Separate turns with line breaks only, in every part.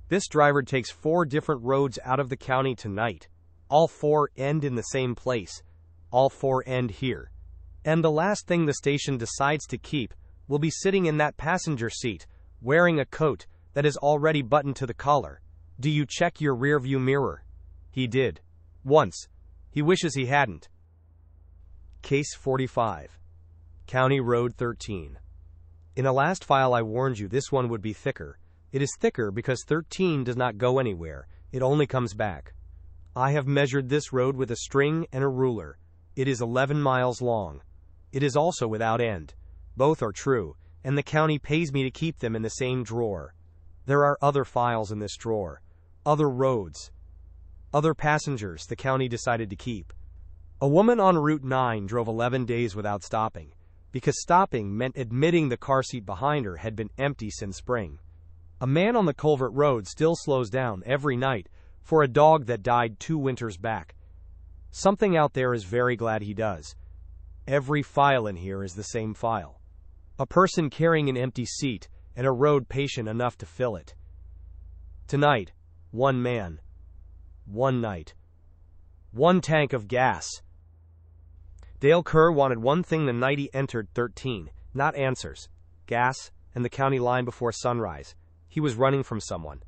This driver takes 4 different roads out of the county tonight. All 4 end in the same place. All 4 end here. And the last thing the station decides to keep will be sitting in that passenger seat, wearing a coat that is already buttoned to the collar. Do you check your rearview mirror? He did. Once. He wishes he hadn't. Case 45. County Road 13. In the last file I warned you this one would be thicker. It is thicker because 13 does not go anywhere. It only comes back. I have measured this road with a string and a ruler. It is 11 miles long. It is also without end. Both are true, and the county pays me to keep them in the same drawer. There are other files in this drawer. Other roads. Other passengers the county decided to keep. A woman on Route 9 drove 11 days without stopping, because stopping meant admitting the car seat behind her had been empty since spring. A man on the Culvert Road still slows down every night for a dog that died 2 winters back. Something out there is very glad he does. Every file in here is the same file. A person carrying an empty seat and a road patient enough to fill it. Tonight, 1 man. 1 night. 1 tank of gas. Dale Kerr wanted one thing the night he entered 13, not answers. Gas, and the county line before sunrise. He was running from someone.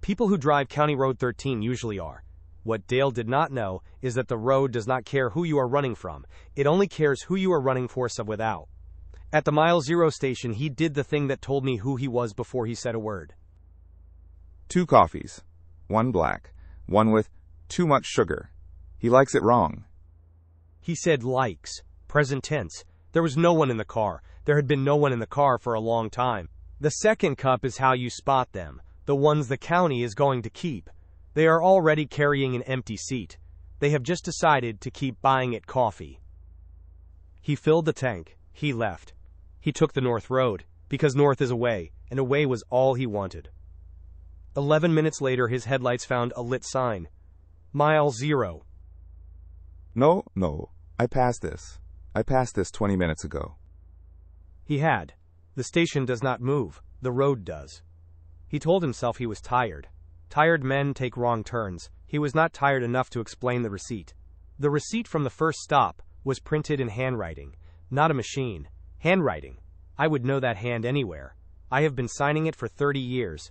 People who drive County Road 13 usually are. What Dale did not know is that the road does not care who you are running from. It only cares who you are running for without. At the Mile Zero station, he did the thing that told me who he was before he said a word.
2 coffees. 1 black. 1 with too much sugar. He likes it wrong.
He said likes. Present tense. There was no one in the car. There had been no one in the car for a long time. The second cup is how you spot them. The ones the county is going to keep. They are already carrying an empty seat. They have just decided to keep buying it coffee. He filled the tank. He left. He took the North Road, because north is away, and away was all he wanted. 11 minutes later, his headlights found a lit sign. Mile Zero.
No. I passed this. I passed this 20 minutes ago.
He had. The station does not move. The road does. He told himself he was tired. Tired men take wrong turns. He was not tired enough to explain the receipt. The receipt from the first stop was printed in handwriting, not a machine. Handwriting. I would know that hand anywhere. I have been signing it for 30 years.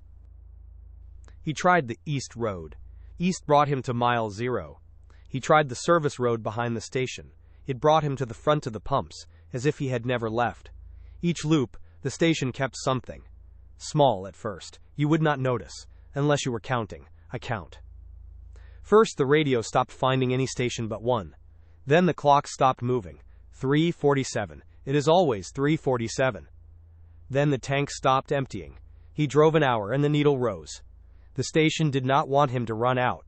He tried the East Road. East brought him to Mile Zero. He tried the service road behind the station. It brought him to the front of the pumps, as if he had never left. Each loop, the station kept something. Small at first. You would not notice, unless you were counting. I count. First, the radio stopped finding any station but one. Then the clock stopped moving. 3:47. It is always 3:47. Then the tank stopped emptying. He drove an hour and the needle rose. The station did not want him to run out.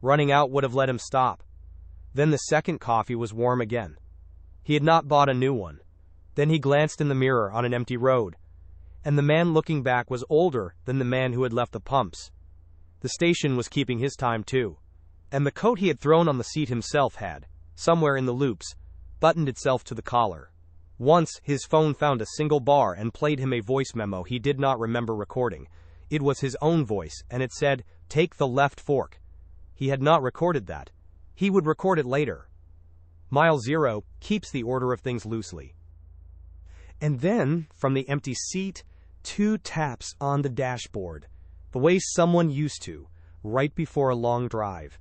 Running out would have let him stop. Then the second coffee was warm again. He had not bought a new one. Then he glanced in the mirror on an empty road. And the man looking back was older than the man who had left the pumps. The station was keeping his time too. And the coat he had thrown on the seat himself had, somewhere in the loops, buttoned itself to the collar. Once, his phone found a single bar and played him a voice memo he did not remember recording. It was his own voice, and it said, "Take the left fork." He had not recorded that. He would record it later. Mile Zero keeps the order of things loosely. And then, from the empty seat, 2 taps on the dashboard, the way someone used to, right before a long drive.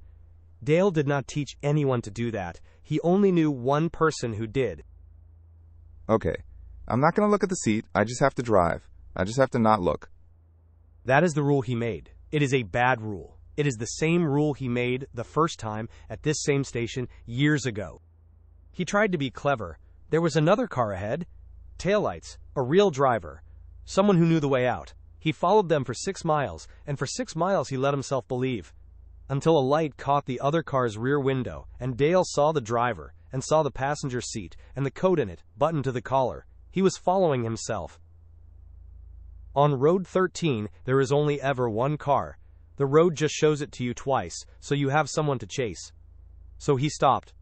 Dale did not teach anyone to do that. He only knew one person who did.
Okay, I'm not going to look at the seat. I just have to drive. I just have to not look.
That is the rule he made. It is a bad rule. It is the same rule he made the first time at this same station years ago. He tried to be clever. There was another car ahead. Taillights. A real driver. Someone who knew the way out. He followed them for 6 miles, and for 6 miles he let himself believe. Until a light caught the other car's rear window, and Dale saw the driver, and saw the passenger seat, and the coat in it, buttoned to the collar. He was following himself. On Road 13, there is only ever one car. The road just shows it to you twice, so you have someone to chase. So he stopped.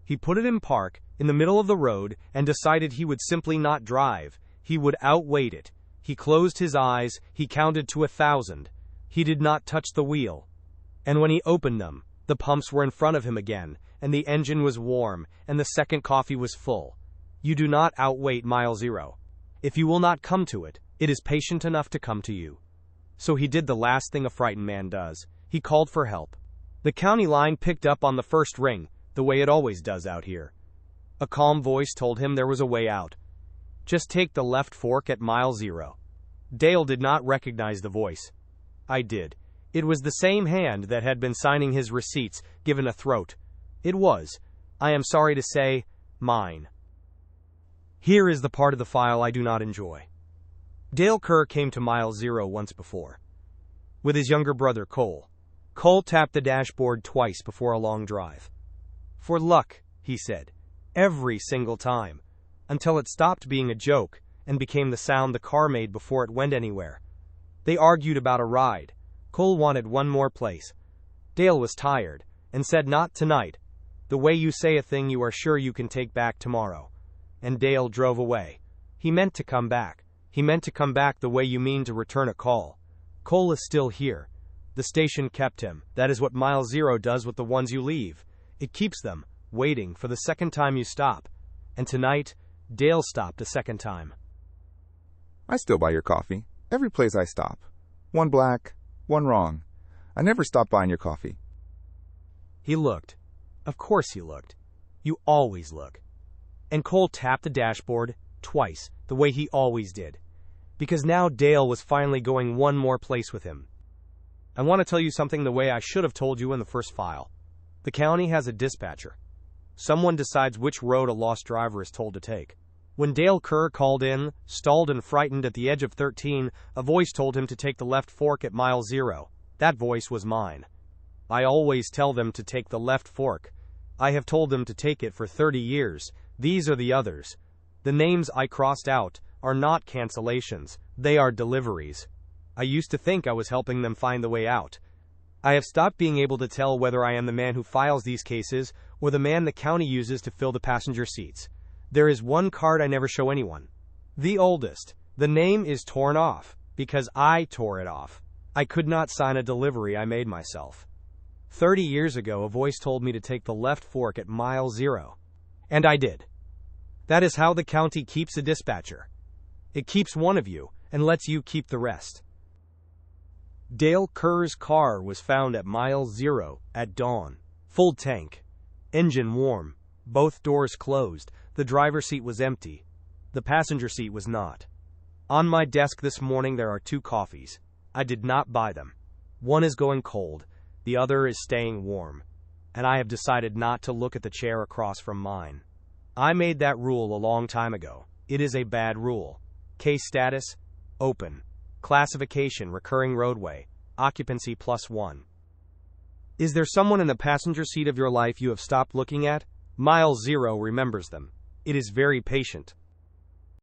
He put it in park, in the middle of the road, and decided he would simply not drive. He would outwait it. He closed his eyes, he counted to 1,000. He did not touch the wheel. And when he opened them, the pumps were in front of him again, and the engine was warm, and the second coffee was full. You do not outwait mile zero. If you will not come to it, it is patient enough to come to you. So he did the last thing a frightened man does. He called for help. The county line picked up on the first ring, the way it always does out here. A calm voice told him there was a way out. Just take the left fork at mile zero. Dale did not recognize the voice. I did. It was the same hand that had been signing his receipts, given a throat. It was, I am sorry to say, mine. Here is the part of the file I do not enjoy. Dale Kerr came to mile zero once before. With his younger brother, Cole. Cole tapped the dashboard twice before a long drive. For luck, he said. Every single time. Until it stopped being a joke and became the sound the car made before it went anywhere. They argued about a ride. Cole wanted one more place. Dale was tired and said, not tonight. The way you say a thing you are sure you can take back tomorrow. And Dale drove away. He meant to come back. He meant to come back the way you mean to return a call. Cole is still here. The station kept him. That is what mile zero does with the ones you leave. It keeps them, waiting for the second time you stop. And tonight, Dale stopped a second time.
I still buy your coffee. Every place I stop. One black, one wrong. I never stop buying your coffee.
He looked. Of course he looked. You always look. And Cole tapped the dashboard twice, the way he always did. Because now Dale was finally going one more place with him. I want to tell you something the way I should have told you in the first file. The county has a dispatcher. Someone decides which road a lost driver is told to take. When Dale Kerr called in, stalled and frightened at the edge of 13, a voice told him to take the left fork at mile zero. That voice was mine. I always tell them to take the left fork. I have told them to take it for 30 years. These are the others. The names I crossed out are not cancellations. They are deliveries. I used to think I was helping them find the way out. I have stopped being able to tell whether I am the man who files these cases or the man the county uses to fill the passenger seats. There is one card I never show anyone. The oldest. The name is torn off because I tore it off. I could not sign a delivery I made myself. 30 years ago, a voice told me to take the left fork at mile zero. And I did. That is how the county keeps a dispatcher. It keeps one of you and lets you keep the rest. Dale Kerr's car was found at mile zero at dawn. Full tank. Engine warm. Both doors closed. The driver's seat was empty. The passenger seat was not. On my desk this morning there are 2 coffees. I did not buy them. One is going cold. The other is staying warm. And I have decided not to look at the chair across from mine. I made that rule a long time ago. It is a bad rule. Case status: open. Classification: recurring roadway. Occupancy +1. Is there someone in the passenger seat of your life you have stopped looking at? Mile zero remembers them. It is very patient.